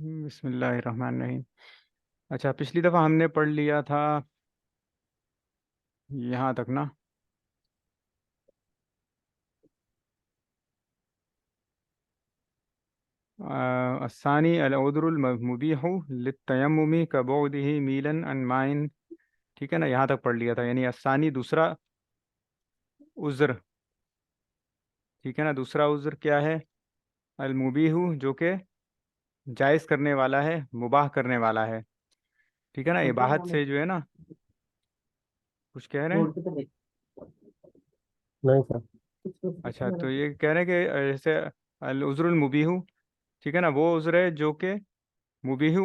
बिस्मिल्लाहिर्रहमानिर्रहीम। अच्छा, पिछली दफ़ा हमने पढ़ लिया था यहाँ तक ना। असानी अल उद्रुल मुबीहु लित्तयम्मुमी कबौदिही मीलन अन माइन। ठीक है ना, यहाँ तक पढ़ लिया था। यानी असानी दूसरा उज़्र। ठीक है ना, दूसरा उज़्र क्या है? अल मुबीहु जो कि जायज़ करने वाला है, मुबाह करने वाला है। ठीक है ना, इबाहत से जो है ना, कुछ कह रहे हैं। नहीं सर। अच्छा, तो ये कह रहे हैं कि जैसे अल उज़्रुल मुबीहु, ठीक है ना, वो उज़्र है जो कि मुबीहु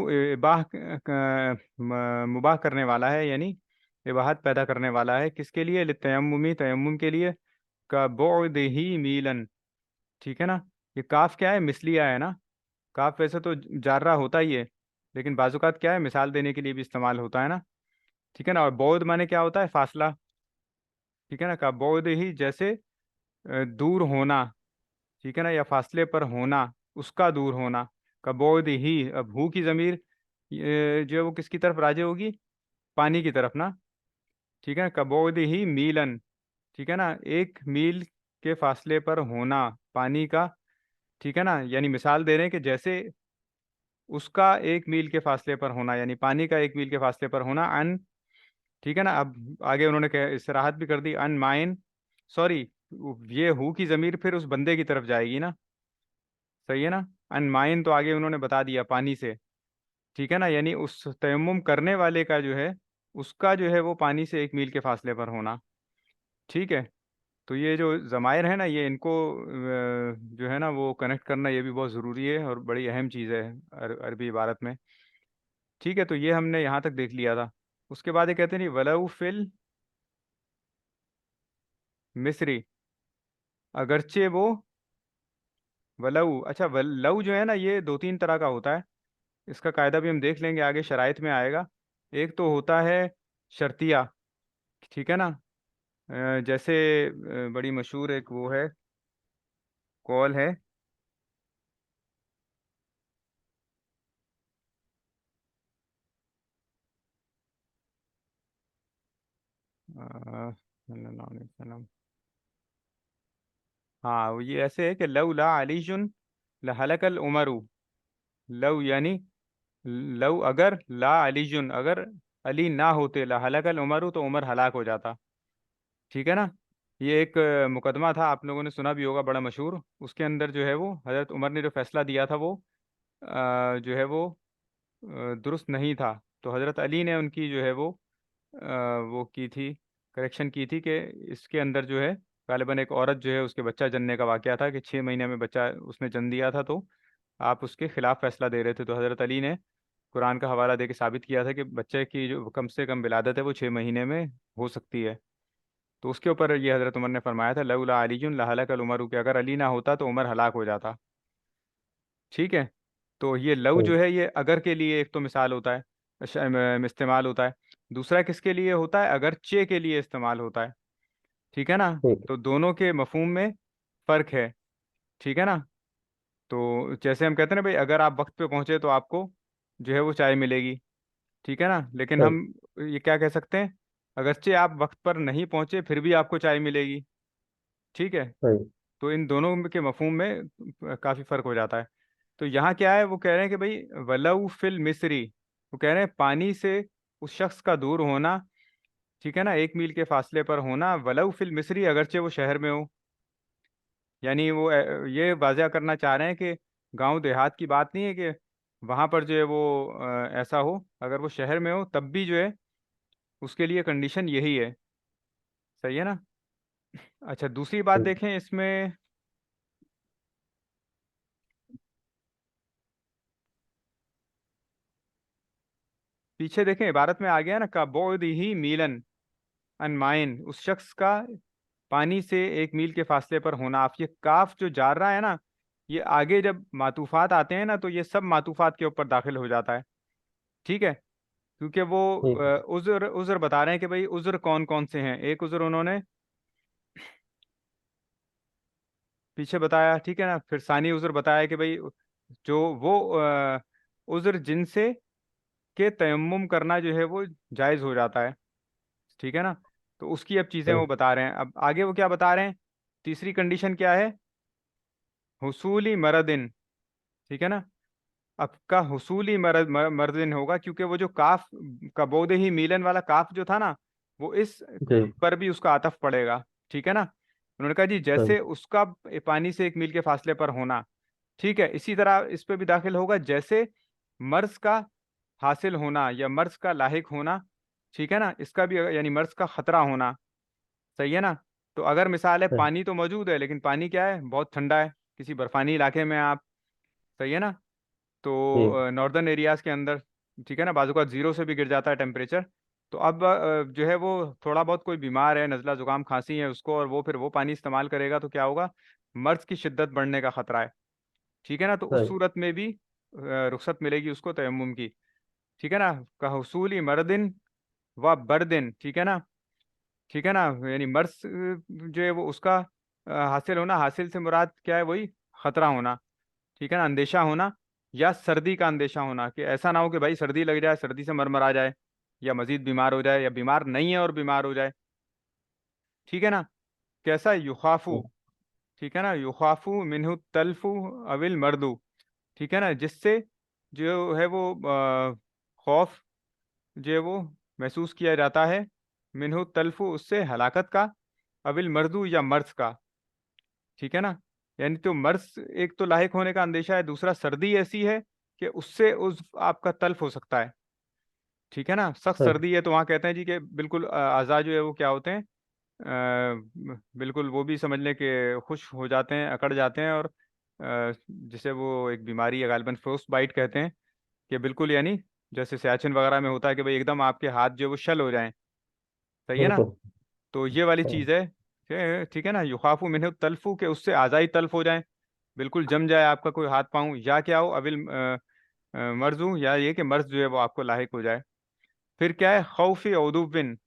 मुबाह करने वाला है, यानी इबाहत पैदा करने वाला है। किसके लिए? लितयम्मुमी, तयम्मुम के लिए। का बुअद ही मीलन। ठीक है ना, ये काफ क्या है? मिसलिया है ना। काफ वैसे तो जार्रा होता ही है, लेकिन बाजुकात क्या है, मिसाल देने के लिए भी इस्तेमाल होता है ना। ठीक है ना, और बौद माने क्या होता है? फासला। ठीक है ना, का बौद ही जैसे दूर होना। ठीक है ना, या फासले पर होना, उसका दूर होना। का बौद ही, अब हु की ज़मीर जो है वो किसकी तरफ राजे होगी? पानी की तरफ ना। ठीक है, कबौद ही मीलन। ठीक है ना, एक मील के फासले पर होना पानी का। ठीक है ना, यानी मिसाल दे रहे हैं कि जैसे उसका एक मील के फासले पर होना, यानी पानी का एक मील के फासले पर होना। अन, ठीक है ना, अब आगे उन्होंने इसराहत भी कर दी, अन माइन। सॉरी, ये हु की ज़मीर फिर उस बंदे की तरफ जाएगी ना। सही है ना। अन माइन तो आगे उन्होंने बता दिया, पानी से। ठीक है ना, यानी उस तयम्मुम करने वाले का जो है, उसका जो है वो पानी से एक मील के फासले पर होना। ठीक है। तो ये जो ज़मायर है ना, ये इनको जो है ना वो कनेक्ट करना, ये भी बहुत ज़रूरी है और बड़ी अहम चीज़ है अरबी इबारत में। ठीक है, तो ये हमने यहाँ तक देख लिया था। उसके बाद ये कहते नहीं, वलऊ फिल मिस्री, अगरचे वो वलऊ। अच्छा, वलऊ जो है ना, ये दो तीन तरह का होता है। इसका कायदा भी हम देख लेंगे आगे, शराइत में आएगा। एक तो होता है शर्तिया। ठीक है ना, जैसे बड़ी मशहूर एक वो है, कॉल है। सल्लल्लाहु अलैहि वसल्लम। हाँ, वो ये ऐसे है कि लव ला अलीजुन लहलकल उमरु। लव यानी, लव अगर, ला अलीजुन अगर अली ना होते, लहलकल उमरु तो उमर हलाक हो जाता। ठीक है ना। ये एक मुकदमा था, आप लोगों ने सुना भी होगा, बड़ा मशहूर। उसके अंदर जो है वो हज़रत उमर ने जो फैसला दिया था वो जो है वो दुरुस्त नहीं था। तो हज़रत अली ने उनकी जो है वो की थी, करेक्शन की थी कि इसके अंदर जो है गालिबन एक औरत जो है उसके बच्चा जनने का वाक़या था कि 6 महीने में बच्चा उसने जन्म दिया था, तो आप उसके खिलाफ फैसला दे रहे थे। तो हज़रत अली ने कुरान का हवाला दे के साबित किया था कि बच्चे की जो कम से कम विलादत है वो 6 महीने में हो सकती है। तो उसके ऊपर ये हज़रत उमर ने फरमाया था, लौला अलीजुन लहलकल उमर, कि अगर अली ना होता तो उमर हलाक हो जाता। ठीक है। तो ये लव ठीक जो है, ये अगर के लिए एक तो मिसाल होता है, इस्तेमाल होता है। दूसरा किसके लिए होता है? अगर चे के लिए इस्तेमाल होता है। ठीक है ना। ठीक। तो दोनों के मफहूम में फ़र्क है। ठीक है ना। तो जैसे हम कहते हैं ना भाई, अगर आप वक्त पे पहुंचे तो आपको जो है वो चाय मिलेगी। ठीक है ना, लेकिन ठीक। हम ये क्या कह सकते हैं, अगरचे आप वक्त पर नहीं पहुंचे फिर भी आपको चाय मिलेगी। ठीक है। ठीक। तो इन दोनों के मफहूम में काफ़ी फ़र्क हो जाता है। तो यहाँ क्या है, वो कह रहे हैं कि भाई वलऊ फिल मिस्री, वो कह रहे हैं पानी से उस शख्स का दूर होना। ठीक है ना, 1 मील के फासले पर होना। वलऊ फिल मिस्री, अगरचे वो शहर में हो। यानी वो ये वाज़ह करना चाह रहे हैं कि गांव देहात की बात नहीं है कि वहाँ पर जो है वो ऐसा हो, अगर वो शहर में हो तब भी जो है उसके लिए कंडीशन यही है। सही है ना। अच्छा, दूसरी बात ठीक। देखें इसमें, पीछे देखें इबारत में आ गया ना, का बोद ही मीलन अनमाइन, उस शख्स का पानी से 1 मील के फासले पर होना। आप ये काफ जो जा रहा है ना, ये आगे जब मातूफात आते हैं ना, तो ये सब मातूफात के ऊपर दाखिल हो जाता है। ठीक है, क्योंकि वो ठीक है। उज़्र उज़्र बता रहे हैं कि भाई उज़्र कौन कौन से हैं। एक उज़्र उन्होंने पीछे बताया। ठीक है ना, फिर सानी उज़्र बताया कि भाई जो वो उज़्र जिनसे के तयम्मुम करना जो है वो जायज़ हो जाता है। ठीक है ना। तो उसकी अब चीज़ें वो सही। बता रहे हैं, अब आगे वो क्या बता रहे हैं। तीसरी कंडीशन क्या है। हुसूली मरदिन। ठीक है ना। अब का हुसूली मर्दिन होगा, क्योंकि वो जो काफ का बोदे ही मीलन वाला काफ जो था ना, वो इस जी। पर भी उसका आतफ पड़ेगा। ठीक है ना। उन्होंने कहा जी सही। जैसे उसका पानी से 1 मील के फासले पर होना। ठीक है, इसी तरह इस पे भी दाखिल होगा, जैसे मर्ज का हासिल होना या मर्ज का लाहिक होना। ठीक है ना, इसका भी यानी मर्ज का खतरा होना। सही है ना। तो अगर मिसाल है, सही। पानी तो मौजूद है लेकिन पानी क्या है, बहुत ठंडा है, किसी बर्फानी इलाके में आप। सही है ना। जी। तो नॉर्दर्न एरियाज के अंदर, ठीक है ना, बाजू का 0 से भी गिर जाता है टेम्परेचर। तो अब जो है वो थोड़ा बहुत कोई बीमार है, नज़ला जुकाम खांसी है उसको, और वो फिर वो पानी इस्तेमाल करेगा तो क्या होगा, मर्ज की शिद्दत बढ़ने का खतरा है। ठीक है ना। तो उस सही। सूरत में भी रुख्सत मिलेगी उसको तयम्मुम की। ठीक है ना। का हुसूली मर्दिन व बर्दिन। ठीक है ना। ठीक है ना, यानी मर्ज जो है वो उसका हासिल होना, हासिल से मुराद क्या है, वही खतरा होना। ठीक है ना, अंदेशा होना, या सर्दी का अंदेशा होना, कि ऐसा ना हो कि भाई सर्दी लग जाए, सर्दी से मरमरा जाए, या मजीद बीमार हो जाए, या बीमार नहीं है और बीमार हो जाए। ठीक है ना। कैसा युखाफू। ठीक है ना, युखाफू मिनहु तल्फू अविल मर्दू। ठीक है ना, जिससे जो है वो खौफ जो है वो महसूस किया जाता है। मिनहु तल्फू, उससे हलाकत का, अविल मर्दू, या मर्ज का। ठीक है ना। यानी तो मर्ज एक तो लाहिक होने का अंदेशा है, दूसरा सर्दी ऐसी है कि उससे उस आपका तल्फ हो सकता है। ठीक है ना, सख्त सही। सर्दी है तो वहाँ कहते हैं जी कि बिल्कुल अज़ा जो है वो क्या होते हैं, बिल्कुल वो भी समझ लें कि खुश हो जाते हैं, अकड़ जाते हैं, और जिसे वो एक बीमारी है गालिबन फ्रोस्ट बाइट कहते हैं, कि बिल्कुल यानी जैसे सियाचिन वगैरह में होता है कि भाई एकदम आपके हाथ जो है वो शल हो जाएं। सही है ना। बिल्कुल। तो ये वाली हाँ। चीज़ है ठीक है ना, युखाफू मिन्हु तल्फू, के उससे आज़ाई तल्फ हो जाए, बिल्कुल जम जाए आपका कोई हाथ पाँव, या क्या हो, अविल मर्जू, या ये कि मर्ज जो है वो आपको लाहिक हो जाए। फिर क्या है, खौफ औदुबिन।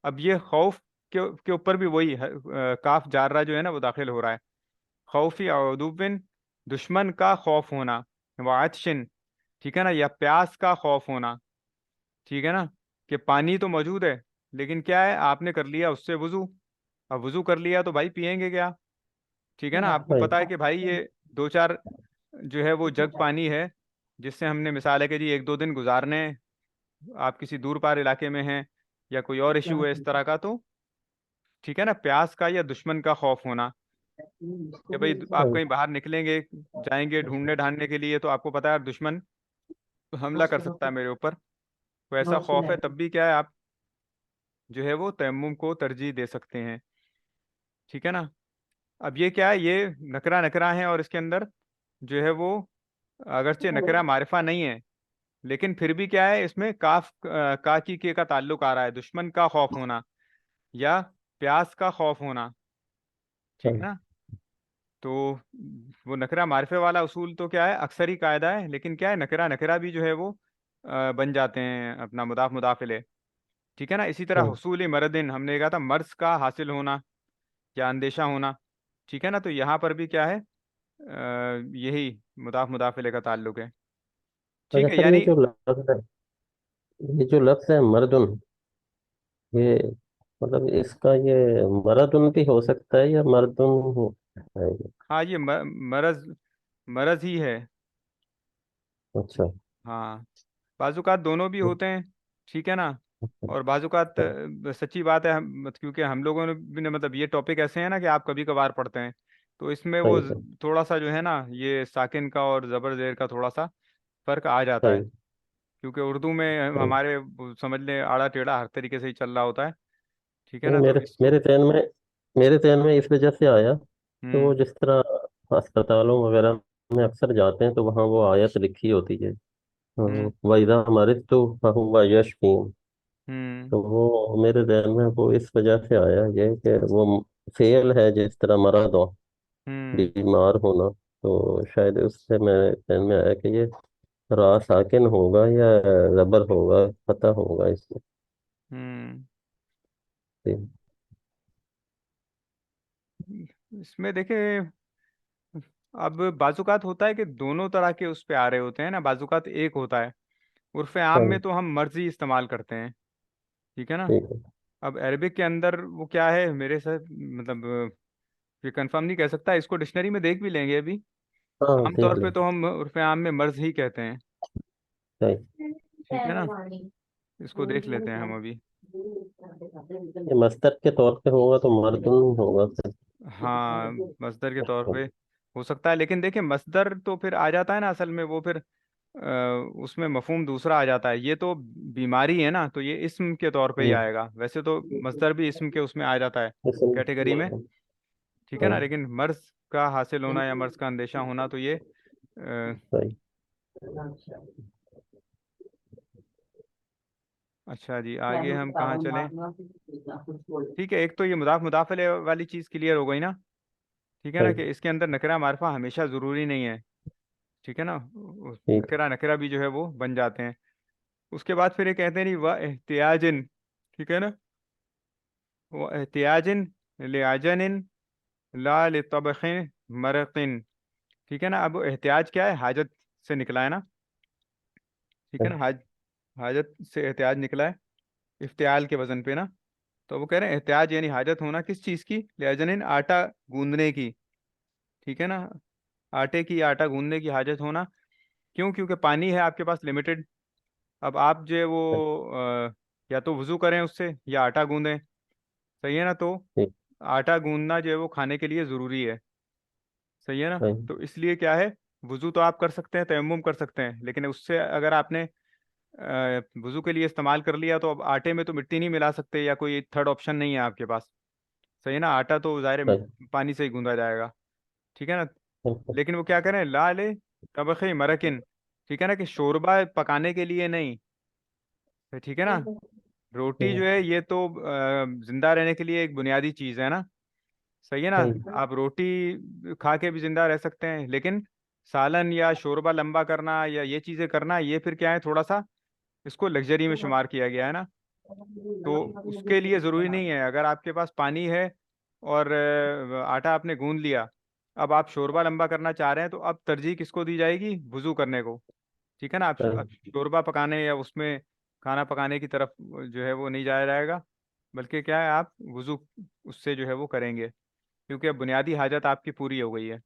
अब ये खौफ के ऊपर भी वही है, काफ जार्रा जो है ना वो दाखिल हो रहा है। खौफी औदुबिन, दुश्मन का खौफ होना। वातशिन। ठीक है ना, या प्यास का खौफ होना। ठीक है ना, कि पानी तो मौजूद है लेकिन क्या है, आपने कर लिया उससे वुजू। अब वुजू कर लिया तो भाई पियेंगे क्या। ठीक है ना, आपको सही। पता है कि भाई ये 2-4 जो है वो जग पानी है, जिससे हमने मिसाल है कि जी 1-2 दिन गुजारने हैं, आप किसी दूर पार इलाके में हैं, या कोई और इशू है इस तरह का, तो ठीक है ना, प्यास का या दुश्मन का खौफ होना, कि भाई आप सही। कहीं बाहर निकलेंगे, जाएंगे ढूंढने ढांडने के लिए, तो आपको पता है दुश्मन हमला कर सकता है मेरे ऊपर। तो ऐसा खौफ है, तब भी क्या है, आप जो है वो तयम्मुम को तरजीह दे सकते हैं। ठीक है ना। अब ये क्या है, ये नकरा नकरा है, और इसके अंदर जो है वो अगरचे नकरा मारिफा नहीं है, लेकिन फिर भी क्या है, इसमें का की के का ताल्लुक आ रहा है, दुश्मन का खौफ होना, या प्यास का खौफ होना। ठीक है सही। ना। तो वो नकरा मारिफे वाला उसूल तो क्या है, अक्सर ही कायदा है, लेकिन क्या है, नकरा नकरा भी जो है वो बन जाते हैं अपना मुदाफ मुदाफिले। ठीक है ना। इसी तरह सही। हुसूल मरदिन, हमने कहा था मर्ज का हासिल होना या अंदेशा होना। ठीक है ना। तो यहाँ पर भी क्या है, यही मुदाफ मुदाफिले का ताल्लुक है। ठीक अच्छा है, सर, ये यानी जो लफ्ज है, ये जो लफ्ज है मर्दुन, ये मतलब इसका ये मर्दुन भी हो सकता है या मर्दुन है ये? हाँ, ये मरज मरज ही है। अच्छा। हाँ, बाजुकात दोनों भी होते हैं। ठीक है ना। और बाजुकात सही। सच्ची बात है, क्योंकि हम लोगों ने भी मतलब ये टॉपिक ऐसे हैं ना कि आप कभी कभार पढ़ते हैं, तो इसमें वो सही। सही। थोड़ा सा जो है ना, ये साकिन का और जबर जेर का थोड़ा सा फर्क आ जाता है, सही। क्योंकि उर्दू में सही। हमारे वो समझ लें आड़ा टेढ़ा हर तरीके से ही चल रहा होता है। ठीक है नहीं, ना, तो मेरे इसको। मेरे ध्यान में मेरे ध्यान में इस वजह से आया कि वो हम्म। जिस तरह अस्पतालों वगैरह में अक्सर जाते हैं तो वहाँ वो आयत लिखी होती है, हम्म। वाइदा हमारे तो हुआ यशफीन। हम्म। तो वो मेरे ध्यान में वो इस वजह से आया ये कि वो फेल है, जिस तरह मरद हो, हम्म। बीमार होना। तो शायद उससे मेरे ध्यान में आया कि ये रा साकिन होगा या रबर होगा, पता होगा इसमें। हम्म। जी। इसमें देखें, अब बाजुकात होता है कि दोनों तरह के उस पे आ रहे होते हैं ना, बाजुकात एक होता है। उर्फ़ आम में हाँ। तो हम मर्जी इस्तेमाल करते हैं, ठीक है ना। ठीक है। अब अरबिक के अंदर वो क्या है मेरे से मतलब ये कंफर्म नहीं कह सकता, इसको डिक्शनरी में देख भी लेंगे अभी। हाँ आमतौर देख पे लो। तो हम उर्फ़ आम में मर्ज ही कहते हैं, सही। ठीक है ना। इसको देख लेते हैं हम अभी। ये मस्तर के तौर पे होगा तो मर्दुन होगा फिर। हाँ, मस्दर के तौर पे हो सकता है, लेकिन देखिए मस्दर तो फिर आ जाता है ना असल में, वो फिर उसमें मफहूम दूसरा आ जाता है। ये तो बीमारी है ना, तो ये इस्म के तौर पे ही हम्म। आएगा। वैसे तो मस्दर भी इस्म के उसमें आ जाता है, कैटेगरी में, इसमें ठीक है ना। हाँ। लेकिन मर्ज का हासिल होना या मर्ज का अंदेशा होना तो ये सही। अच्छा जी, आगे हम कहाँ चलें। ठीक है, एक तो ये मुदाफ मुदाफ अलैह वाली चीज़ क्लियर हो गई ना, ठीक है ना, सही। कि इसके अंदर नकरा मारफा हमेशा ज़रूरी नहीं है, ठीक है ना। ठीक। नकरा नकरा भी जो है वो बन जाते हैं। उसके बाद फिर ये कहते हैं नहीं वह एहतियाजिन, ठीक है ना, वह एहतियाजिन लियाजनिन ला लितबखिन मरकिन, ठीक है ना। अब एहतियाज क्या है, हाजत से निकला है ना, ठीक है ना। हाजत से एहतियाज निकला है, इफ्तियाल के वजन पे ना। तो वो कह रहे हैं एहतियाज यानी हाजत होना किस चीज़ की, लियाजनिन आटा गूंदने की, ठीक है ना। आटे की, आटा गूंदने की हाजत होना। क्यों? क्योंकि पानी है आपके पास लिमिटेड। अब आप जो है वो या तो वजू करें उससे या आटा गूंदें, सही है ना। तो ठीक। आटा गूंदना जो है वो खाने के लिए ज़रूरी है, सही है ना। सही। तो इसलिए क्या है, वजू तो आप कर सकते हैं, तयम्मुम कर सकते हैं, लेकिन उससे अगर आपने वजू के लिए इस्तेमाल कर लिया तो अब आटे में तो मिट्टी नहीं मिला सकते, या कोई थर्ड ऑप्शन नहीं है आपके पास, सही है ना। आटा तो ज़ाहिर है सही। पानी से ही गूंदा जाएगा, ठीक है ना। ठीक। लेकिन वो क्या करें, ला ले तबखे मरकिन, ठीक है ना, कि शोरबा पकाने के लिए नहीं, ठीक है ना। रोटी जो है ये तो जिंदा रहने के लिए एक बुनियादी चीज़ है ना, सही है ना। सही। आप रोटी खा के भी जिंदा रह सकते हैं, लेकिन सालन या शोरबा लंबा करना या ये चीज़ें करना, ये फिर क्या है, थोड़ा सा इसको लग्जरी में शुमार किया गया है ना। तो उसके लिए ज़रूरी नहीं है, अगर आपके पास पानी है और आटा आपने गूंद लिया, अब आप शोरबा लंबा करना चाह रहे हैं, तो अब तरजीह किसको दी जाएगी, वज़ू करने को, ठीक है ना। अब सही। शोरबा पकाने या उसमें खाना पकाने की तरफ जो है वो नहीं जाया जाएगा, बल्कि क्या है, आप वज़ू उससे जो है वो करेंगे, क्योंकि अब बुनियादी हाजत आपकी पूरी हो गई है,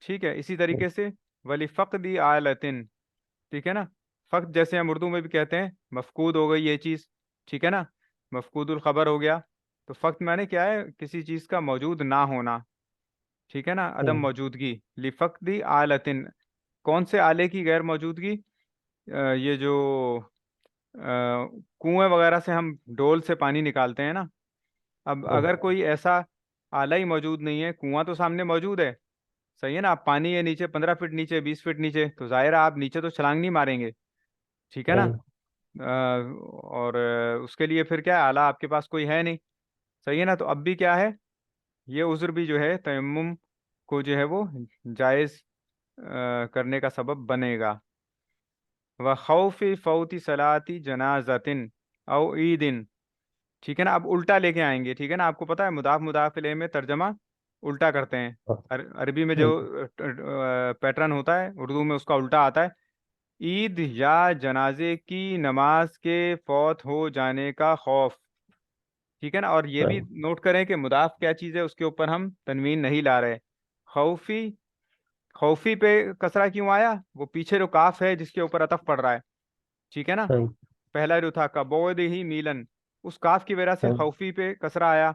ठीक है। इसी तरीके से वली फ़क़दी आलतिन, ठीक है ना। फ़क़्द जैसे हम उर्दू में भी कहते हैं, मफकूद हो गई ये चीज़, ठीक है ना, मफकूदुल ख़बर हो गया। तो फ़क़्द माने क्या है, किसी चीज़ का मौजूद ना होना, ठीक है ना, अदम हाँ। मौजूदगी। लिफ़क़दी आलतिन, कौन से आले की गैर मौजूदगी, ये जो कुएं वगैरह से हम डोल से पानी निकालते हैं ना। अब अगर हाँ। कोई ऐसा आला ही मौजूद नहीं है, कुआं तो सामने मौजूद है, सही है ना। आप पानी है नीचे 15 फीट नीचे, 20 फीट नीचे, तो जाहिर है आप नीचे तो छलांग नहीं मारेंगे, ठीक है ना। सही। और उसके लिए फिर क्या है, आला आपके पास कोई है नहीं, सही है ना। तो अब भी क्या है, ये उज़्र भी जो है तयम्मुम को जो है वो जायज़ करने का सबब बनेगा। व खौफ़ फ़ौती सलाती जनाज़तिन औ ईदिन, ठीक है ना। अब उल्टा लेके आएंगे, ठीक है ना। आपको पता है मुदाफ मुदाफ इलैह में तर्जमा उल्टा करते हैं। हाँ। अरबी में जो ठीक। पैटर्न होता है, उर्दू में उसका उल्टा आता है। ईद या जनाजे की नमाज के फौत हो जाने का खौफ, ठीक है ना। और ये भी सही। नोट करें कि मुदाफ क्या चीज़ है, उसके ऊपर हम तनवीन नहीं ला रहे। खौफी, खौफी पे कसरा क्यों आया, वो पीछे जो काफ है जिसके ऊपर अतफ पड़ रहा है, ठीक है ना। सही। पहला जो था कबोद ही मीलन, उस काफ की वजह से सही। खौफी पे कसरा आया।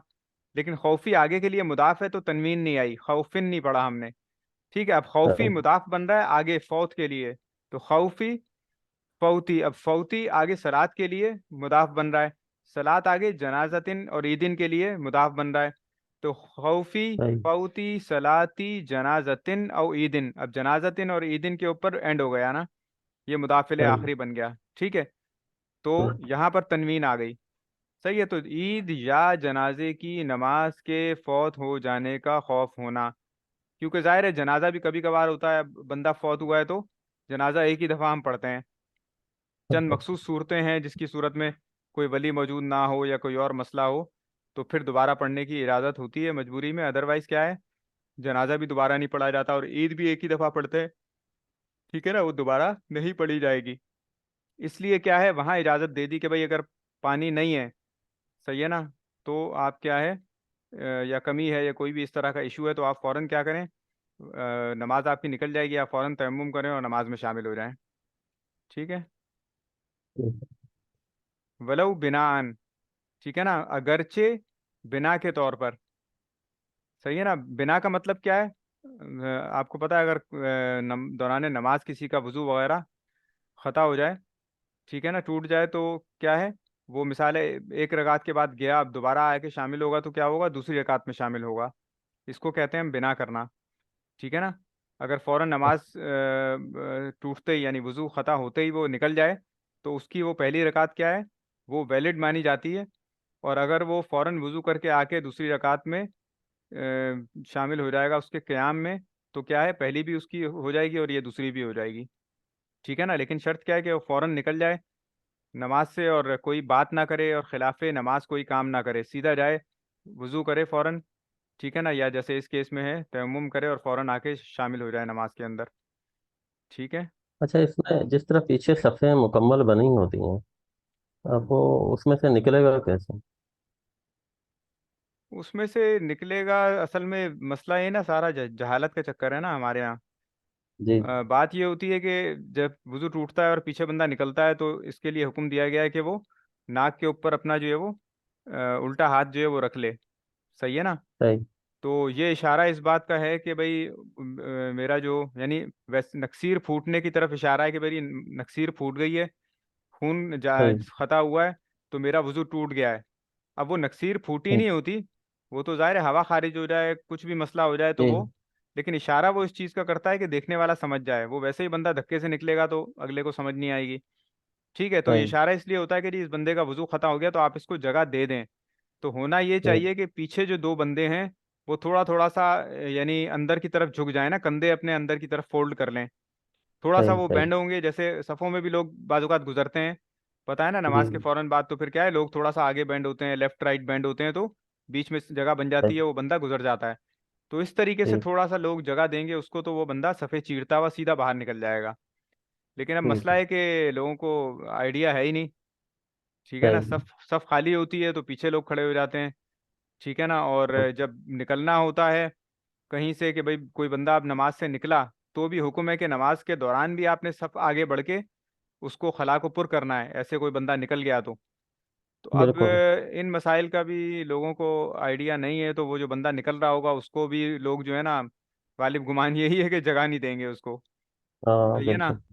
लेकिन खौफी आगे के लिए मुदाफ है तो तनवीन नहीं आई, खौफिन नहीं पढ़ा हमने, ठीक है। अब खौफी सही। मुदाफ बन रहा है आगे फौत के लिए, तो खौफी फौती, अब फौती आगे सलात के लिए मुदाफ बन रहा है, सलात आगे जनाजतिन और ईदिन के लिए मुदाफ बन रहा है। तो खौफी सही। फौती सलाती जनाजतिन और ईदिन, अब जनाजतिन और ईदिन के ऊपर एंड हो गया ना, ये मुदाफिल सही। आखिरी बन गया, ठीक है। तो हाँ। यहाँ पर तनवीन आ गई, सही है। तो ईद या जनाजे की नमाज के फौत हो जाने का खौफ होना, क्योंकि जाहिर है जनाजा भी कभी कभार होता है, बंदा फौत हुआ है तो जनाजा एक ही दफ़ा हम पढ़ते हैं। चंद हाँ। मखसूस सूरतें हैं जिसकी सूरत में कोई वली मौजूद ना हो या कोई और मसला हो, तो फिर दोबारा पढ़ने की इजाज़त होती है मजबूरी में, अदरवाइज़ क्या है, जनाजा भी दोबारा नहीं पढ़ा जाता, और ईद भी एक ही दफ़ा पढ़ते हैं, ठीक है ना, वो दोबारा नहीं पढ़ी जाएगी। इसलिए क्या है, वहाँ इजाज़त दे दी कि भाई अगर पानी नहीं है, सही है ना, तो आप क्या है, या कमी है या कोई भी इस तरह का इशू है, तो आप फ़ौरन क्या करें, नमाज आपकी निकल जाएगी, आप फ़ौरन तयम्मुम करें और नमाज में शामिल हो जाएं। ठीक है। वलऊ बिनान, ठीक है ना, अगरचे बिना के तौर पर, सही है ना। बिना का मतलब क्या है, आपको पता है, अगर दौरान नमाज किसी का वजू वगैरह खता हो जाए, ठीक है ना, टूट जाए, तो क्या है, वो मिसाल है, एक रकात के बाद गया, अब दोबारा आके शामिल होगा तो क्या होगा, दूसरी रकात में शामिल होगा। इसको कहते हैं हम बिना करना। ठीक है ना। अगर फौरन नमाज टूटते ही, यानी वजू खता होते ही वो निकल जाए, तो उसकी वो पहली रकात क्या है, वो वैलिड मानी जाती है। और अगर वो फौरन वजू करके आके दूसरी रकात में शामिल हो जाएगा उसके क़याम में, तो क्या है, पहली भी उसकी हो जाएगी और ये दूसरी भी हो जाएगी। ठीक है ना। लेकिन शर्त क्या है कि वो फौरन निकल जाए नमाज से, और कोई बात ना करे, और खिलाफे नमाज कोई काम ना करे, सीधा जाए, वजू करे फौरन, ठीक है ना, या जैसे इस केस में है तयम्मुम करे और फौरन आके शामिल हो जाए नमाज के अंदर। ठीक है। अच्छा, इसमें जिस तरह पीछे सफ़ें मुकम्मल बनी होती हैं, अब वो उसमें से निकलेगा कैसे? उसमें से निकलेगा, असल में मसला ये ना, सारा जहालत का चक्कर है ना हमारे यहाँ। जी। बात ये होती है कि जब वजू टूटता है और पीछे बंदा निकलता है, तो इसके लिए हुक्म दिया गया है कि वो नाक के ऊपर अपना जो है वो उल्टा हाथ जो है वो रख ले, सही है ना। सही। तो ये इशारा इस बात का है कि भाई मेरा जो, यानी वैसे नक्सीर फूटने की तरफ इशारा है कि मेरी नक्सीर फूट गई है, खून सही। खता हुआ है, तो मेरा वजू टूट गया है। अब वो नक्सीर फूटी ठीक। नहीं होती, वो तो ज़ाहिर है हवा खारिज हो जाए, कुछ भी मसला हो जाए तो जी। वो, लेकिन इशारा वो इस चीज़ का करता है कि देखने वाला समझ जाए। वो वैसे ही बंदा धक्के से निकलेगा तो अगले को समझ नहीं आएगी। ठीक है, तो ये सही। इशारा इसलिए होता है कि जी इस बंदे का वजू खत्म हो गया, तो आप इसको जगह दे दें। तो होना ये ठीक। चाहिए कि पीछे जो दो बंदे हैं, वो थोड़ा थोड़ा सा यानी अंदर की तरफ झुक जाए ना, कंधे अपने अंदर की तरफ फोल्ड कर लें, थोड़ा सा सही। वो सही। बेंड होंगे, जैसे सफ़ों में भी लोग बाज़-औक़ात गुजरते हैं, पता है ना, जी। नमाज के फौरन बाद तो फिर क्या है, लोग थोड़ा सा आगे बेंड होते हैं, लेफ्ट राइट बेंड होते हैं, तो बीच में जगह बन जाती सही। है, वो बंदा गुजर जाता है। तो इस तरीके से ठीक। थोड़ा सा लोग जगह देंगे उसको, तो वो बंदा सफ़े चीरता हुआ सीधा बाहर निकल जाएगा। लेकिन अब ठीक मसला है। है कि लोगों को आइडिया है ही नहीं। ठीक है ना, सही। सफ़ सफ़ खाली होती है तो पीछे लोग खड़े हो जाते हैं। ठीक है ना। और जब निकलना होता है कहीं से कि भाई कोई बंदा अब नमाज से निकला, तो भी हुक्म है कि नमाज के दौरान भी आपने सफ़ आगे बढ़ के उसको खला को पुर करना है, ऐसे कोई बंदा निकल गया तो अब बिल्कुल। इन मसाइल का भी लोगों को आइडिया नहीं है, तो वो जो बंदा निकल रहा होगा उसको भी लोग जो है ना, गालिब गुमान यही है कि जगह नहीं देंगे उसको, हाँ, सही है ना। बिल्कुल।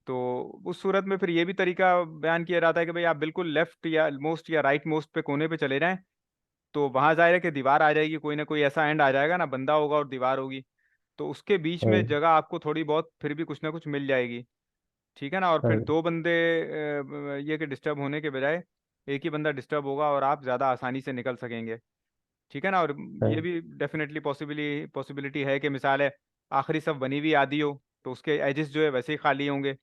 तो उस सूरत में फिर ये भी तरीका बयान किया जाता है कि भाई आप बिल्कुल लेफ्ट या मोस्ट या राइट मोस्ट पे कोने पे चले जाएं, तो वहां जाहिर है कि दीवार आ जाएगी, कोई ना कोई ऐसा एंड आ जाएगा ना, बंदा होगा और दीवार होगी, तो उसके बीच में सही। जगह आपको थोड़ी बहुत फिर भी कुछ ना कुछ मिल जाएगी। ठीक है ना। और फिर सही। दो बंदे ये कि डिस्टर्ब होने के बजाय एक ही बंदा डिस्टर्ब होगा और आप ज़्यादा आसानी से निकल सकेंगे। ठीक है ना। और ये सही। भी डेफिनेटली पॉसिबिलिटी है कि मिसाल है आखिरी सब बनी हुई आधी हो, तो उसके एजेस जो है वैसे ही खाली होंगे।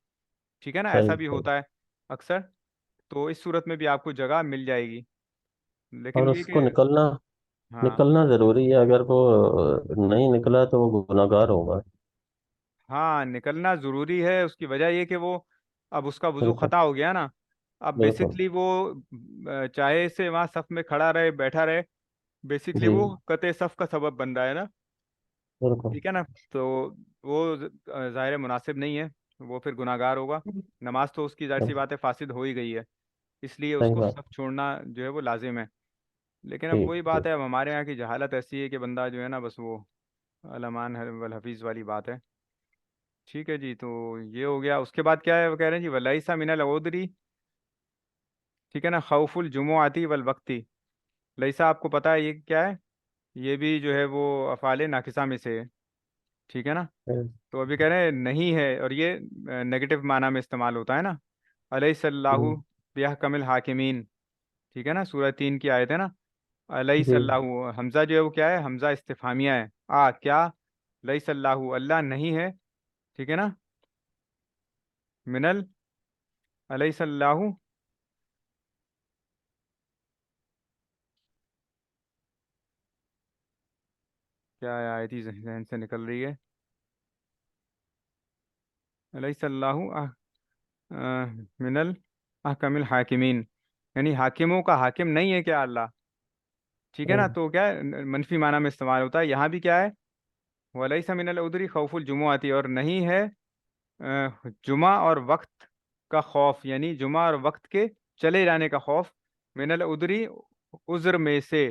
ठीक है ना, सही। ऐसा भी सही। होता है अक्सर। तो इस सूरत में भी आपको जगह मिल जाएगी, लेकिन और ये उसको कि निकलना, हाँ, निकलना जरूरी है। अगर वो नहीं निकला तो वो गुनाहगार होगा। हाँ, निकलना ज़रूरी है। उसकी वजह ये कि वो अब उसका वजू बिल्कुल। खता हो गया ना, अब बिल्कुल। बेसिकली वो चाहे से वहाँ सफ में खड़ा रहे बैठा रहे, बेसिकली जी। वो कते सफ का सबब बन रहा है ना। बिल्कुल। ठीक है ना। तो वो ज़ाहिर मुनासिब नहीं है, वो फिर गुनाहगार होगा। नमाज तो उसकी जाहिर सी सही। बात है फासिद हो ही गई है, इसलिए सही उसको बात। सब छोड़ना जो है वो लाजिम है। लेकिन अब ठीक। वही बात ठीक। है, अब हमारे यहाँ की जहालत ऐसी है कि बंदा जो है ना, बस वो अलमान वल हफीज़ वाली बात है। ठीक है जी, तो ये हो गया। उसके बाद क्या है, वो कह रहे हैं जी वलैसा मिनल उद्री, ठीक है ना, खौफुल जुमुआती वल वक्ती। लैसा आपको पता है ये क्या है, ये भी जो है वो अफ़ाले नाकिसा में से है। ठीक है ना। सही। तो अभी कह रहे हैं नहीं है, और ये नेगेटिव माना में इस्तेमाल होता है ना, अलैहिस्सलाहु हम्म। बिअहकमिल हाकिमीन। ठीक है ना, सूरह 3 की आयत है ना। जी। अलैहिस्सलाहु, हमजा जो है वो क्या है, हमजा इस्तिफामिया है, क्या, लैहिस्सलाहु अल्लाह नहीं है, ठीक है ना, मिनल, अलैहिस्सलाहु, क्या आयत ही जहन से निकल रही है। अलैहिस्सलाहु मिनल अहकमिल हाकिमीन, यानी हाकिमों का हाकिम नहीं है क्या अल्लाह। ठीक है ना, हम्म, तो क्या है मनफी माना में इस्तेमाल होता है। यहाँ भी क्या है, वलैसा मिनल उदरी खौफुल जुमुआती, और नहीं है जुमा और वक्त का खौफ, यानी जुमा और वक्त के चले जाने का खौफ, मिनल उदरी उज्र में से।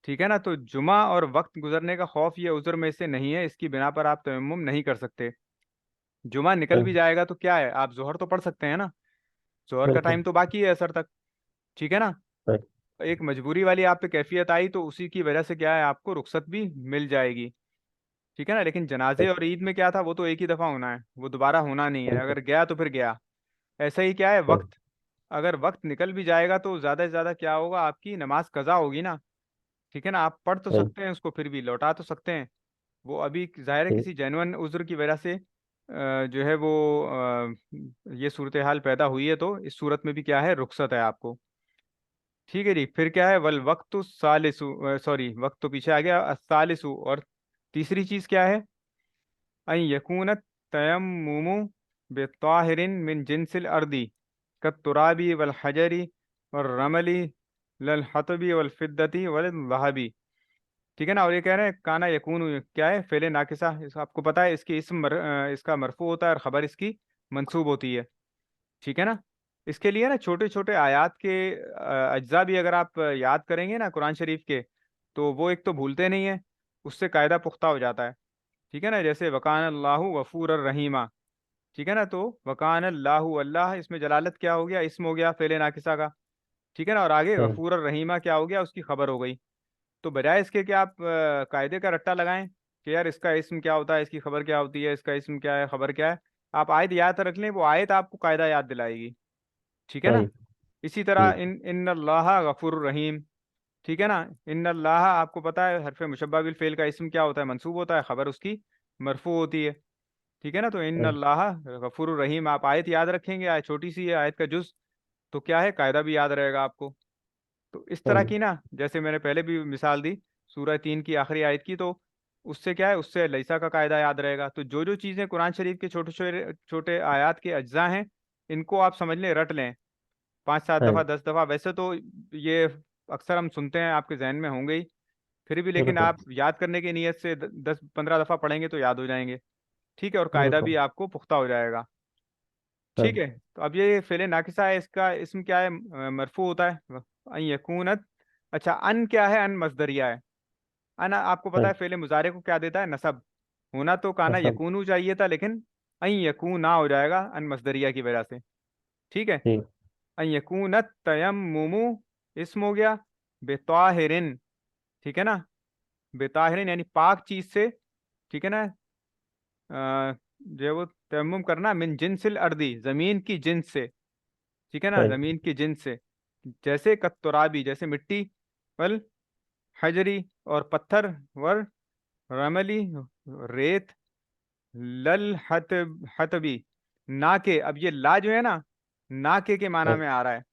ठीक है ना, तो जुमा और वक्त गुजरने का खौफ ये उज्र में से नहीं है, इसकी बिना पर आप तयम्मुम नहीं कर सकते। जुमा निकल भी हम्म, जाएगा तो क्या है, आप जोहर तो पढ़ सकते हैं ना, जोहर का बिल्कुल टाइम तो बाकी है असर तक। ठीक है ना, सही। एक मजबूरी वाली आप पे कैफियत आई तो उसी की वजह से क्या है, आपको रुख्सत भी मिल जाएगी। ठीक है ना, लेकिन जनाजे सही, और ईद में क्या था, वो तो एक ही दफा होना है, वो दोबारा होना नहीं है, बिल्कुल अगर गया तो फिर गया। ऐसा ही क्या है सही। वक्त, अगर वक्त निकल भी जाएगा तो ज्यादा से ज्यादा क्या होगा, आपकी नमाज कजा होगी ना। ठीक है ना, आप पढ़ तो सही, सकते हैं उसको, फिर भी लौटा तो सकते हैं। वो अभी जाहिर है ठीक। किसी जेन्युइन उज्र की वजह से जो है वो ये सूरत हाल पैदा हुई है, तो इस सूरत में भी क्या है, रुख्सत है आपको। ठीक है जी, फिर क्या है, वल वक्तु सालिसु, सॉरी वक्त तो पीछे आ गया, सालिसु, और तीसरी चीज क्या है, अन यकून तयम्मुमु बिताहिरिन मिन जिनसिल अर्दी कत्तुराबी वल हजरी और रमली लल हतबी वल फिद्दती वल लहबी। ठीक है ना, और ये कह रहे हैं काना यकून क्या है, फेले नाकिसा, आपको पता है इसकी इसका मरफू होता है और खबर इसकी मंसूब होती है। ठीक है ना, इसके लिए ना छोटे छोटे आयात के अज्जा भी अगर आप याद करेंगे ना कुरान शरीफ के, तो वो एक तो भूलते नहीं है, उससे कायदा पुख्ता हो जाता है। ठीक है ना, जैसे वकान अल्लाहु गफूर रहीमा। ठीक है ना, तो वकान अल्लाहु, अल्लाह इसमें जलालत क्या हो गया, इसम हो गया फेले नाकिसा का। ठीक है ना, और आगे सही, गफूर रहीमा क्या हो गया, उसकी खबर हो गई। तो बजाय इसके कि आप कायदे का रट्टा लगाएं कि यार इसका इसम क्या होता है, इसकी खबर क्या होती है, इसका इसम क्या है, खबर क्या है, आप आयत याद रख लें, वो आयत आपको कायदा याद दिलाएगी। ठीक है ना, सही। इसी तरह ठीक। इन अल्लाह गफुर रहीम। ठीक है ना, इन अल्लाह आपको पता है हरफ मुशब्बा बिल फेल का इसम क्या होता है, मंसूब होता है, खबर उसकी मरफू होती है। ठीक है ना, तो इन सही। अल्लाह गफुर रहीम, आप आयत याद रखेंगे, आयत छोटी सी है, आयत का जुज, तो क्या है, कायदा भी याद रहेगा आपको। तो इस तरह सही। की ना, जैसे मैंने पहले भी मिसाल दी सूरह 3 की आखिरी आयत की, तो उससे क्या है, उससे लईसा का कायदा याद रहेगा। तो जो जो चीज़ें कुरान शरीफ के छोटे छोटे छोटे आयत के अज्जा हैं, इनको आप समझ लें, रट लें, 5 7 दफ़ा सही, 10 दफ़ा, वैसे तो ये अक्सर हम सुनते हैं, आपके जहन में होंगे ही, फिर भी लेकिन बिल्कुल। आप याद करने की नीयत से 10 15 दफ़ा पढ़ेंगे तो याद हो जाएंगे। ठीक है, और कायदा भी बिल्कुल आपको पुख्ता हो जाएगा। ठीक सही। है, तो अब ये फेले नाकिसा है, इसका इसम क्या है, मरफू होता है अन यकूनत। अच्छा, अन क्या है, अन मजदरिया है। अन आपको पता है सही। फेले मुजारे को क्या देता है, नसब। होना तो काना सब। यकूनू चाहिए था, लेकिन अन यकूना हो जाएगा अन मजदरिया की वजह से। ठीक है, ठीक। अन यकूनत तयम्मुमु इसम हो गया, बेताहिरिन। ठीक है ना, बेताहिरिन यानी पाक चीज से। ठीक है ना, जो वो तयम्मुम करना मिन जिनसिल अर्दी, जमीन की जिन्स से। ठीक है ना, सही। जमीन की जिन्स से, जैसे कत्तुराबी, जैसे मिट्टी, वल हजरी और पत्थर, वर रमली रेत, लल हतबी नाके। अब ये ला जो है ना, नाके के माना सही। में आ रहा है।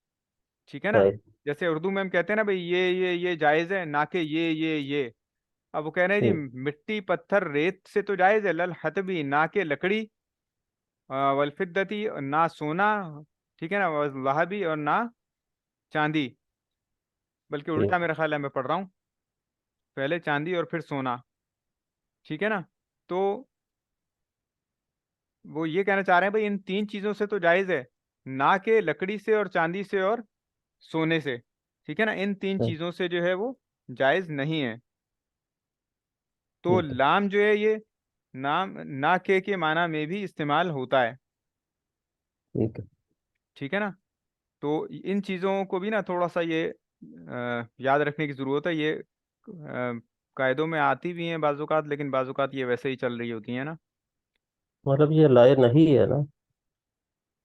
ठीक है ना, सही। जैसे उर्दू में हम कहते हैं ना भाई, ये जायज है, नाके ये। अब वो कह रहे हैं जी, ठीक। मिट्टी पत्थर रेत से तो जायज है, लल हतबी नाके लकड़ी, वलफिद्दती ना सोना। ठीक है ना, वल्लहबी और ना चांदी, बल्कि ठीक। उल्टा मेरा ख्याल है, मैं पढ़ रहा हूँ, पहले चांदी और फिर सोना। ठीक है ना, तो वो ये कहना चाह रहे हैं भाई, इन तीन चीजों से तो जायज है, ना के लकड़ी से और चांदी से और सोने से। ठीक है ना, इन तीन सही। चीजों से जो है वो जायज नहीं है। तो ठीक है। लाम जो है ये नाम ना के माना में भी इस्तेमाल होता है। ठीक है। ठीक है ना, तो इन चीजों को भी ना थोड़ा सा ये याद रखने की जरूरत है। ये कायदों में आती भी हैं बाजुकात, लेकिन बाजुकात ये वैसे ही चल रही होती है ना। मतलब ये लाए नहीं है ना।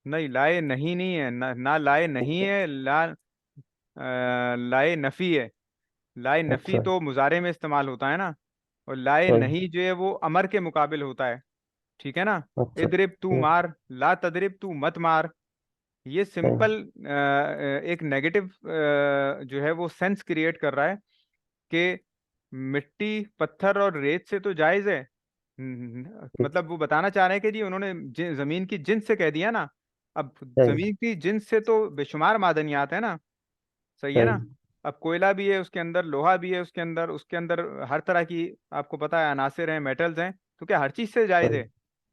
नहीं, लाए नहीं नहीं है ना, ना लाए नहीं है, लाए नफी है। लाए नफी अच्छा। तो मुजारे में इस्तेमाल होता है ना, और लाए सही। नहीं जो है वो अमर के मुकाबिल होता है। ठीक है ना, अच्छा। इद्रिब तू ठीक। मार, ला तद्रिब तू मत मार। ये सही। सिंपल एक नेगेटिव जो है वो सेंस क्रिएट कर रहा है कि मिट्टी पत्थर और रेत से तो जायज है। मतलब वो बताना चाह रहे हैं कि जी उन्होंने जमीन की जिन्स से कह दिया ना। अब सही। जमीन की जिन्स से तो बेशुमार मादनियात है ना। सही है ना। सही। अब कोयला भी है उसके अंदर, लोहा भी है उसके अंदर हर तरह की, आपको पता है, अनासिर हैं, मेटल्स हैं। तो क्या हर चीज से जायज सही। है?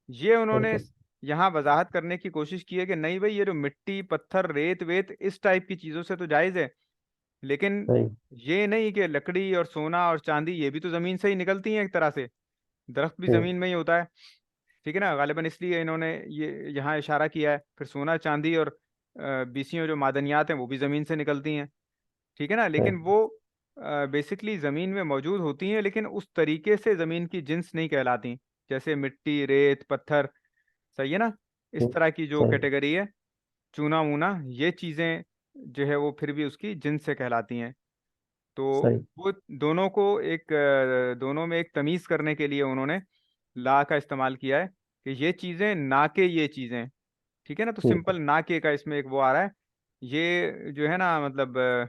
ये उन्होंने बिल्कुल। यहाँ वजाहत करने की कोशिश की है कि नहीं भाई, ये जो मिट्टी पत्थर रेत वेत इस टाइप की चीजों से तो जायज है, लेकिन सही। ये नहीं कि लकड़ी और सोना और चांदी ये भी तो जमीन से ही निकलती हैं एक तरह से। दरख्त भी हम्म। जमीन में ही होता है। ठीक है ना, गालिबन इसलिए इन्होंने ये यहाँ इशारा किया है। फिर सोना चांदी और बीसियों जो मादनियात हैं वो भी जमीन से निकलती हैं। ठीक है ना, लेकिन सही। वो बेसिकली जमीन में मौजूद होती हैं, लेकिन उस तरीके से जमीन की जिन्स नहीं कहलाती, जैसे मिट्टी रेत पत्थर। सही है ना। इस हम्म। तरह की जो सही। कैटेगरी है, चूना वूना, ये चीजें जो है वो फिर भी उसकी जिन्स से कहलाती हैं। तो सही। वो दोनों को एक दोनों में एक तमीज करने के लिए उन्होंने ला का इस्तेमाल किया है कि ये चीजें ना के ये चीजें। ठीक है ना, तो हम्म। सिंपल ना के का इसमें एक वो आ रहा है। ये जो है ना, मतलब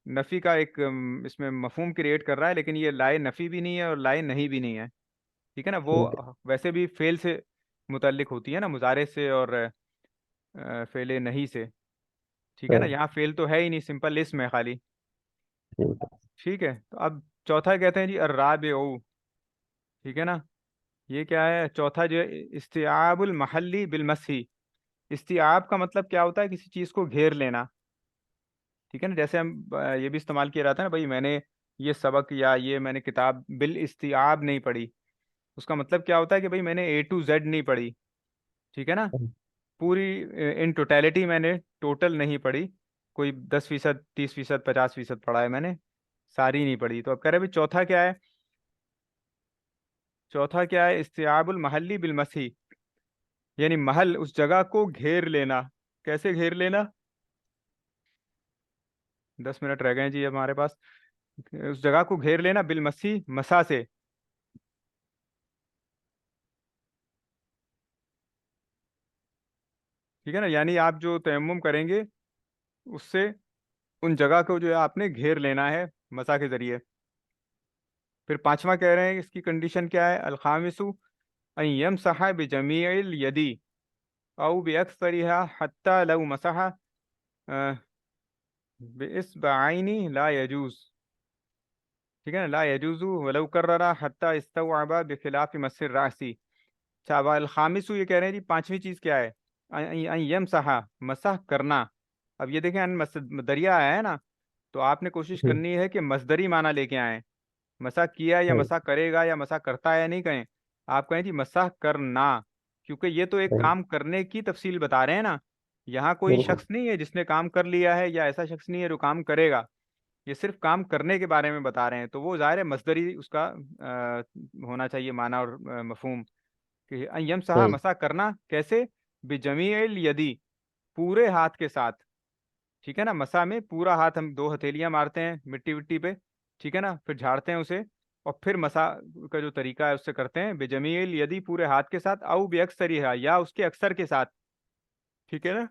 नफी का एक इसमें मफहूम क्रिएट कर रहा है, लेकिन ये लाए नफी भी नहीं है और लाए नहीं भी नहीं है। ठीक है ना, वो ठीक है। वैसे भी फेल से मुतल्लिक होती है ना, मुजारे से और फेले नहीं से। ठीक है ना, सही। यहाँ फेल तो है ही नहीं, सिंपल इसम है खाली। ठीक है। ठीक है, तो अब चौथा कहते हैं जी अर्राबिउ। ठीक है ना, ये क्या है चौथा जो है, इस्तिआबुल महल्ली बिल मसही। इस्तिआब का मतलब क्या होता है? किसी चीज को घेर लेना। ठीक है ना, जैसे हम ये भी इस्तेमाल किया जाता है ना, भाई मैंने ये सबक या ये मैंने किताब बिल इस्तिआब नहीं पढ़ी। उसका मतलब क्या होता है कि भाई मैंने A to Z नहीं पढ़ी। ठीक है ना, सही। पूरी इन टोटलिटी मैंने टोटल नहीं पढ़ी। कोई 10%, 30%, 50% पढ़ा है मैंने, सारी नहीं पढ़ी। तो अब कह रहे भाई चौथा क्या है? चौथा क्या है? इस्तिआबुल महल्ली बिल मसही, यानी महल उस जगह को घेर लेना। कैसे घेर लेना? 10 मिनट रह गए हैं जी हमारे पास। उस जगह को घेर लेना बिल मसी, मसा से। ठीक है ना, यानी आप जो तयम्मुम करेंगे उससे उन जगह को जो है आपने घेर लेना है मसा के जरिए। फिर पांचवा कह रहे हैं इसकी कंडीशन क्या है? अलखामिसु अन यमसहा बिजमीइल यदी औ बिअक्सरिहा हत्ता लव मसहा बिइस्बअैनी ला यजूज। ठीक है ना, ला यजूजु वलौ कर्ररा हत्ता इस्तवअबा बिखिलाफ मस्सिर रासी। अच्छा, अब अलखामिसु ये कह रहे हैं जी पांचवी चीज क्या है? यम सहा, मसह करना। अब ये देखें दरिया आया है ना, तो आपने कोशिश हम्म। करनी है कि मसदरी माना लेके आए। मसा किया या सही। मसा करेगा या मसा करता है या नहीं कहें। आप कहें जी मसा करना, क्योंकि ये तो एक सही। काम करने की तफसील बता रहे हैं ना। यहाँ कोई बिल्कुल। शख्स नहीं है जिसने काम कर लिया है, या ऐसा शख्स नहीं है जो काम करेगा। ये सिर्फ काम करने के बारे में बता रहे हैं, तो वो जाहिर है मसदरी उसका होना चाहिए माना और मफहूम। कि यम सहा, सही। मसा करना कैसे? बिजमील यदी, पूरे हाथ के साथ। ठीक है ना, मसा में पूरा हाथ, हम दो हथेलियां मारते हैं मिट्टी विट्टी पे। ठीक है ना, फिर झाड़ते हैं उसे, और फिर मसा का जो तरीका है उससे करते हैं। बेजमील यदी, पूरे हाथ के साथ, औ बेअक्सरिहा, या उसके अक्सर के साथ। ठीक है ना,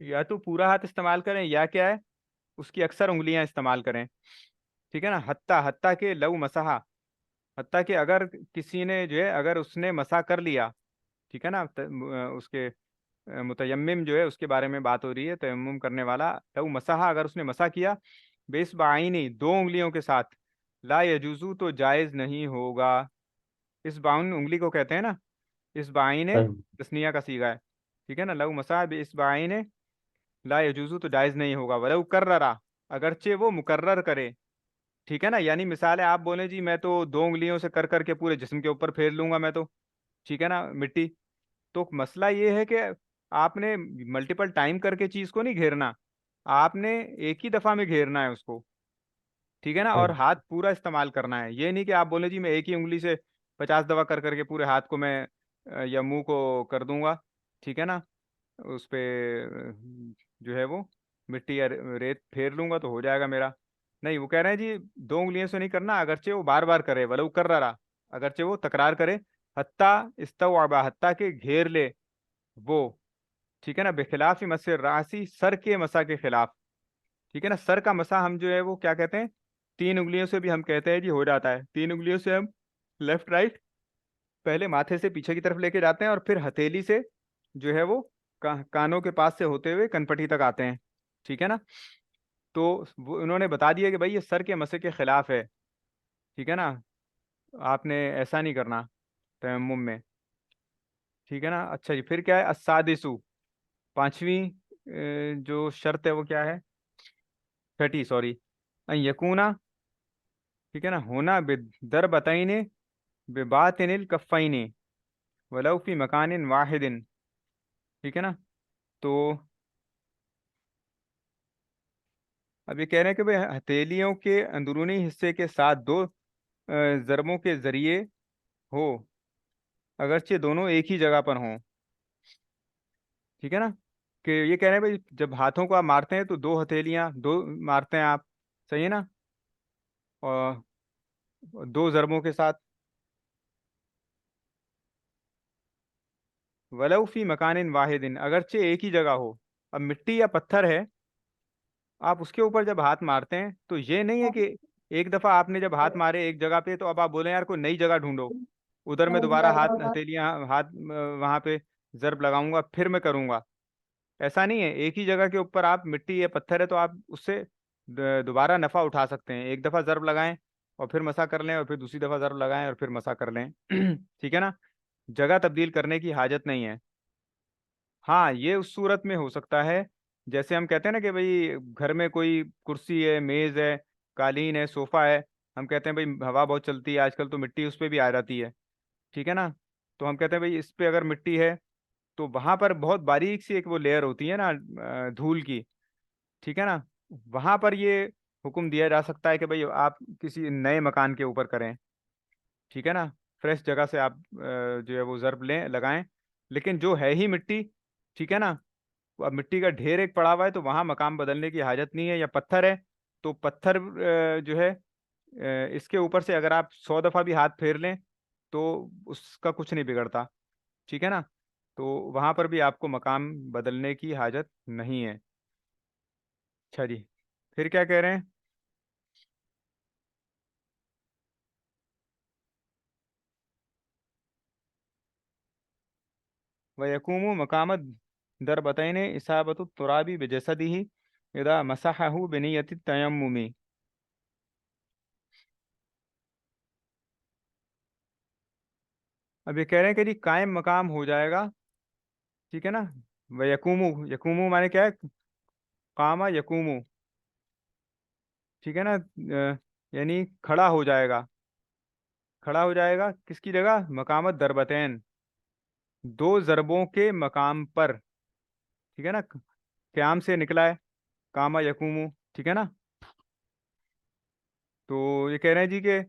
या तो पूरा हाथ इस्तेमाल करें, या क्या है, उसकी अक्सर उंगलियां इस्तेमाल करें। ठीक है ना, हत्ता, हत्ता के लव मसहा, हत्ता कि अगर किसी ने जो है, अगर उसने मसा कर लिया। ठीक है ना, उसके मुतयम्मिम जो है उसके बारे में बात हो रही है, तयम्मुम करने वाला। लव मसहा, अगर उसने मसा किया, बेस बाइनी, दो उंगलियों के साथ, ला यजूजू, तो जायज नहीं होगा। इस बाउन उंगली को कहते हैं ना, इस बाइने सही। तस्निया का सीगा है। ठीक है ना, लव मसा इस बाइने ला यजूजू, तो जायज नहीं होगा। वलव कर्ररा, अगरचे वो मुकर्रर करे। ठीक है ना, यानी मिसाल है, आप बोले जी मैं तो दो उंगलियों से कर करके पूरे जिस्म के ऊपर फेर लूंगा मैं तो। ठीक है ना, मिट्टी। तो मसला ये है कि आपने मल्टीपल टाइम करके चीज को नहीं घेरना, आपने एक ही दफा में घेरना है उसको। ठीक है ना, और सही। हाथ पूरा इस्तेमाल करना है। ये नहीं कि आप बोले जी मैं एक ही उंगली से 50 दफा कर करके पूरे हाथ को मैं या मुंह को कर दूंगा। ठीक है ना, उस पे जो है वो मिट्टी या रेत फेर लूंगा तो हो जाएगा मेरा। नहीं, वो कह रहे हैं जी दो उंगलियों से नहीं करना, अगरचे वो बार बार करे, वलो कर रहा, अगरचे वो तकरार करे। हत्ता इस्तवा, हत्ता के घेर ले वो। ठीक है ना, बेखिलाफ मस रासी, सर के मसा के खिलाफ। ठीक है ना, सर का मसा हम जो है वो क्या कहते हैं? तीन उंगलियों से भी हम कहते हैं जी हो जाता है। तीन उंगलियों से हम लेफ्ट राइट पहले माथे से पीछे की तरफ लेके जाते हैं और फिर हथेली से जो है वो कानों के पास से होते हुए कनपटी तक आते हैं। ठीक है ना। तो वो उन्होंने बता दिया कि भाई ये सर के मसे के खिलाफ है। ठीक है ना। आपने ऐसा नहीं करना तयम्मुम में। ठीक है ना। अच्छा जी, फिर क्या है, अस्सादिसु, पांचवी जो शर्त है वो क्या है, छठी सॉरी, अन यकूना, ठीक है ना, होना दर बताइने बेबातिनिल कफ़ैनी वलौ फी मकानिन वाहिदिन। ठीक है ना। तो अब ये कह रहे हैं कि भाई हथेलियों के अंदरूनी हिस्से के साथ दो जरबों के जरिए हो, अगरचे दोनों एक ही जगह पर हों। ठीक है ना। कि ये कह रहे हैं भाई जब हाथों को आप मारते हैं तो दो हथेलियां दो मारते हैं आप, सही है ना, और दो जरबों के साथ, वलौ फी मकानिन वाहिदिन, अगरचे एक ही जगह हो। अब मिट्टी या पत्थर है, आप उसके ऊपर जब हाथ मारते हैं तो ये नहीं है कि एक दफा आपने जब हाथ मारे एक जगह पे तो अब आप बोले यार कोई नई जगह ढूंढो, उधर मैं दोबारा हाथ हथेलियां हाथ वहां पे जर्ब लगाऊंगा फिर मैं करूंगा। ऐसा नहीं है, एक ही जगह के ऊपर आप मिट्टी या पत्थर है तो आप उससे दोबारा नफा उठा सकते हैं। एक दफा जर्ब लगाएं और फिर मसा कर लें और फिर दूसरी दफा जर्ब लगाएं और फिर मसा कर लें। ठीक है ना। जगह तब्दील करने की हाजत नहीं है। हाँ, ये उस सूरत में हो सकता है जैसे हम कहते हैं ना कि भाई घर में कोई कुर्सी है, मेज है, कालीन है, सोफा है, हम कहते हैं भाई हवा बहुत चलती है आजकल तो मिट्टी उस पे भी आ जाती है। ठीक है ना। तो हम कहते हैं भाई इस पे अगर मिट्टी है तो वहां पर बहुत बारीक सी एक वो लेयर होती है ना धूल की। ठीक है ना। वहां पर ये हुक्म दिया जा सकता है कि भाई आप किसी नए मकान के ऊपर करें। ठीक है ना। फ्रेश जगह से आप जो है वो जर्ब लें लगाएं। लेकिन जो है ही मिट्टी, ठीक है ना, अब मिट्टी का ढेर एक पड़ा हुआ है तो वहां मकाम बदलने की हाजत नहीं है। या पत्थर है तो पत्थर जो है इसके ऊपर से अगर आप 100 दफा भी हाथ फेर लें तो उसका कुछ नहीं बिगड़ता। ठीक है ना। तो वहां पर भी आपको मकाम बदलने की हाजत नहीं है। अच्छा जी, फिर क्या कह रहे हैं। वयकूमु मकाम दरबतैन इसाबतु तुराबी बिजसदिही इदा मसहहु बिनियति तयम्मुमी। अब ये कह रहे हैं कि जी कायम मकाम हो जाएगा। ठीक है ना। वयकूमु, यकूमु माने क्या है, कामा यकूमु। ठीक है ना। यानी खड़ा हो जाएगा। खड़ा हो जाएगा किसकी जगह, मकामत दरबतैन, दो जरबों के मकाम पर। ठीक है ना। क्याम से निकला है, कामा यकूमु। ठीक है ना। तो ये कह रहे हैं जी कि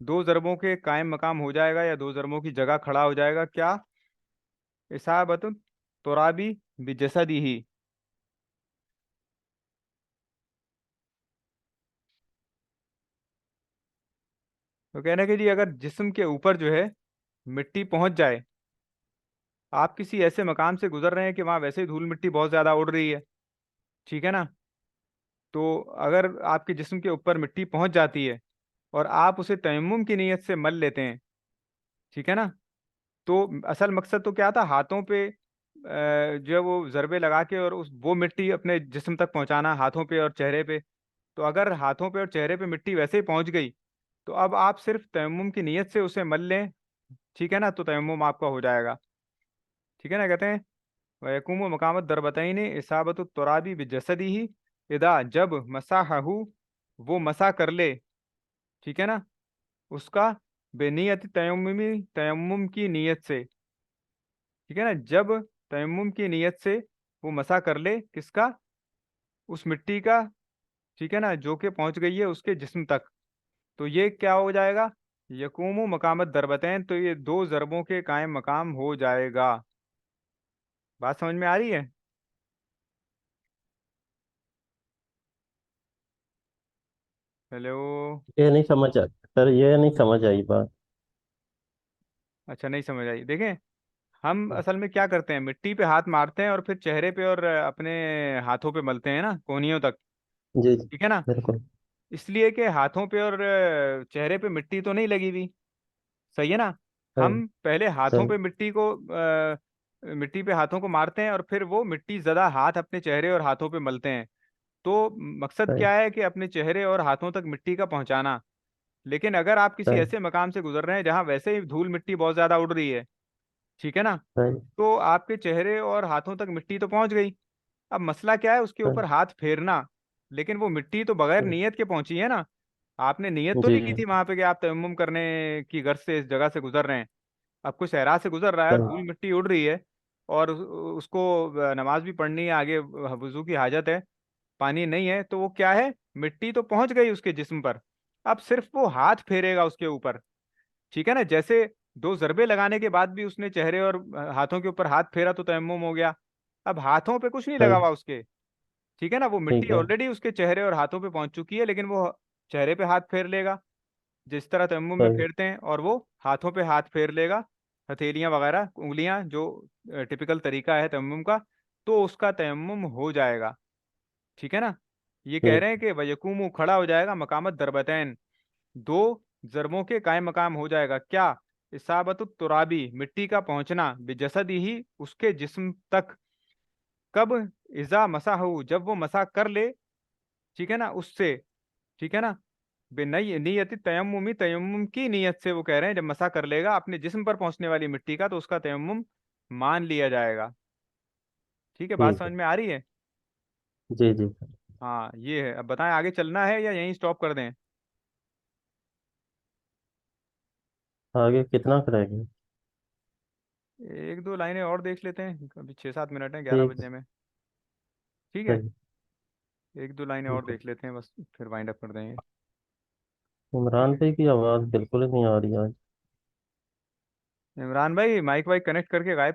दो जरबों के कायम मकाम हो जाएगा या दो जरबों की जगह खड़ा हो जाएगा क्या, इसाबत तुराबी बिजसदी ही। तो कह रहे हैं कि जी अगर जिस्म के ऊपर जो है मिट्टी पहुंच जाए, आप किसी ऐसे मकाम से गुजर रहे हैं कि वहां वैसे ही धूल मिट्टी बहुत ज्यादा उड़ रही है। ठीक है ना। तो अगर आपके जिस्म के ऊपर मिट्टी पहुंच जाती है और आप उसे तयम्मुम की नीयत से मल लेते हैं, ठीक है ना, तो असल मकसद तो क्या था, हाथों पे जो है वो जरबे लगा के और उस वो मिट्टी अपने जिस्म तक पहुंचाना, हाथों पे और चेहरे पे। तो अगर हाथों पे और चेहरे पे मिट्टी वैसे ही पहुंच गई तो अब आप सिर्फ तयम्मुम की नीयत से उसे मल लें, ठीक है ना, तो तयम्मुम आपका हो जाएगा। ठीक है ना। कहते हैं वयकुम मकामत दरबतैन इसाबत तुराबी बिजसदी ही इदा, जब मसाहू, वो मसा कर ले, ठीक है ना, उसका बेनियत तयम्मुमी, तयम्मुम की नीयत से। ठीक है ना। जब तयम्मुम की नीयत से वो मसा कर ले किसका, उस मिट्टी का, ठीक है ना, जो कि पहुंच गई है उसके जिस्म तक, तो ये क्या हो जाएगा, यकूमु मकामत दरबतैन, तो ये दो जरबों के कायम मकाम हो जाएगा। बात समझ में आ रही है। हेलो। ये नहीं समझ आ सर, ये नहीं समझ आई बात। अच्छा नहीं समझ आई, देखें हम असल में क्या करते हैं, मिट्टी पे हाथ मारते हैं और फिर चेहरे पे और अपने हाथों पे मलते हैं ना कोहनियों तक। जी जी, ठीक है ना। बिल्कुल। इसलिए कि हाथों पे और चेहरे पे मिट्टी तो नहीं लगी हुई। सही है ना। सही। हम पहले हाथों सही। पे मिट्टी पे हाथों को मारते हैं और फिर वो मिट्टी ज़्यादा हाथ अपने चेहरे और हाथों पे मलते हैं। तो मकसद सही। क्या है कि अपने चेहरे और हाथों तक मिट्टी का पहुंचाना। लेकिन अगर आप किसी सही। ऐसे मकाम से गुजर रहे हैं जहां वैसे ही धूल मिट्टी बहुत ज़्यादा उड़ रही है, ठीक है ना, सही। तो आपके चेहरे और हाथों तक मिट्टी तो पहुंच गई। अब मसला क्या है, उसके ऊपर सही। हाथ फेरना। लेकिन वो मिट्टी तो बगैर सही। नियत के पहुंची है ना। आपने नियत तो जी नहीं की जी। थी वहां पे कि आप तयम्मुम करने की गर्ज से इस जगह से गुजर रहे हैं। अब कोई सहरा से गुजर रहा है और सही। धूल मिट्टी उड़ रही है, और उसको नमाज भी पढ़नी है, आगे वजू की हाजत है, पानी नहीं है, तो वो क्या है, मिट्टी तो पहुंच गई उसके जिस्म पर। अब सिर्फ वो हाथ फेरेगा उसके ऊपर। ठीक है ना। जैसे दो जरबे लगाने के बाद भी उसने चेहरे और हाथों के ऊपर हाथ फेरा तो तयम्मुम हो गया। अब हाथों पे कुछ नहीं लगा सही। हुआ उसके। ठीक है ना। वो मिट्टी ठीक है। ऑलरेडी उसके चेहरे और हाथों पे पहुंच चुकी है, लेकिन वो चेहरे पे हाथ फेर लेगा जिस तरह तयम्मुम में सही। फेरते हैं, और वो हाथों पे हाथ फेर लेगा, हथेलियां वगैरह उंगलियां, जो टिपिकल तरीका है तयम्मुम का। तो उसका तयम्मुम हो जाएगा। ठीक है ना। ये कह ठीक। रहे हैं कि वयकुमु खड़ा हो जाएगा, मकामत दरबतैन, दो जरबों के कायम मकाम हो जाएगा। क्या? इसाबतु तुराबी, मिट्टी का पहुंचना, बेजसदी ही, उसके जिस्म तक। कब? इजा मसाहू, जब वो मसा कर ले, ठीक है ना, उससे। ठीक है ना। बेनई नियति तयम्मुमी, तयम्मुम की नीयत से वो कह रहे हैं, जब मसा कर लेगा अपने जिस्म पर पहुंचने वाली मिट्टी का, तो उसका तयम्मुम मान लिया जाएगा। ठीक है, बात ठीक समझ है। में आ रही है। जी जी। हाँ ये है। अब बताएं, आगे चलना है या यहीं स्टॉप कर दें? आगे कितना करेंगे? एक दो लाइनें और देख लेते हैं, अभी 6-7 मिनट हैं 11 ठीक। बजने में। ठीक है। सही। एक दो लाइनें और ठीक है। देख लेते हैं बस, फिर वाइंड अप कर देंगे। ठीक इमरान है। भाई की आवाज़ बिल्कुल ही नहीं आ रही आज। इमरान भाई माइक वाइक कनेक्ट करके गायब